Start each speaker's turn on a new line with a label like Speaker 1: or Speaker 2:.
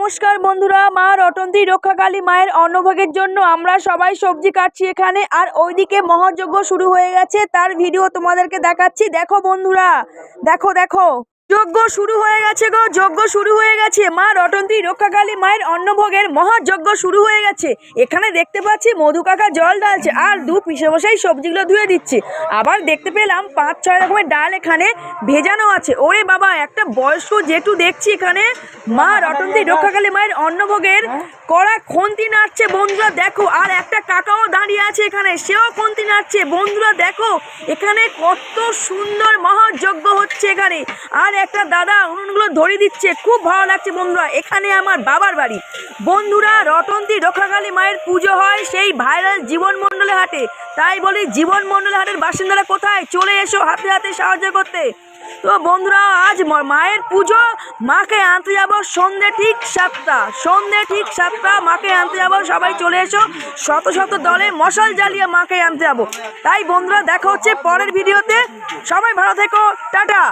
Speaker 1: নমস্কার বন্ধুরা, মা রটন্তী রক্ষাকালী মায়ের অন্নভোগের জন্য আমরা সবাই সবজি কাটছি এখানে। আর ওইদিকে মহাযজ্ঞ শুরু হয়ে গেছে, তার ভিডিও তোমাদেরকে দেখাচ্ছি। দেখো বন্ধুরা, দেখো দেখো, যজ্ঞ শুরু হয়ে গেছে গো, যজ্ঞ শুরু হয়ে গেছে। মা রটন্তী রক্ষাকালী মায়ের অন্নভোগের মহাযজ্ঞ শুরু হয়ে গেছে। এখানে দেখতে পাচ্ছি মধু কাকা জল ঢালছে আর দু পিসেমশাই সবজিগুলো ধুয়ে দিচ্ছে। আবার দেখতে পেলাম 5-6 রকমের ডাল এখানে ভেজানো আছে। ওরে বাবা, একটা বয়স্ক জেঠু দেখছি এখানে মা রটন্তী রক্ষাকালী মায়ের অন্নভোগের কড়া খন্তি নাড়ছে বন্ধুরা দেখো। আর একটা কাকাও দাঁড়িয়ে আছে এখানে, সেও খন্তি নাড়ছে বন্ধুরা দেখো। এখানে কত সুন্দর মহাযজ্ঞ হচ্ছে এখানে। আর একটা দাদা উনুনগুলো ধরিয়ে দিচ্ছে, খুব ভালো লাগছে বন্ধুরা। এখানে আমার বাবার বাড়ি বন্ধুরা, রটন্তী রক্ষাকালী মায়ের পুজো হয় সেই ভাইরাল জীবন মণ্ডলে হাটে। তাই বলি, জীবন মণ্ডলে হাটের বাসিন্দারা কোথায়, চলে এসো হাতে হাতে সাহায্য করতে। তো বন্ধুরা, আজ মায়ের পুজো, মাকে আনতে যাবো সন্ধ্যে ঠিক 7টা, মাকে আনতে যাবো। সবাই চলে এসো, শত শত দলে মশাল জ্বালিয়ে মাকে আনতে যাবো। তাই বন্ধুরা, দেখা হচ্ছে পরের ভিডিওতে। সবাই ভালো থেকো, টাটা।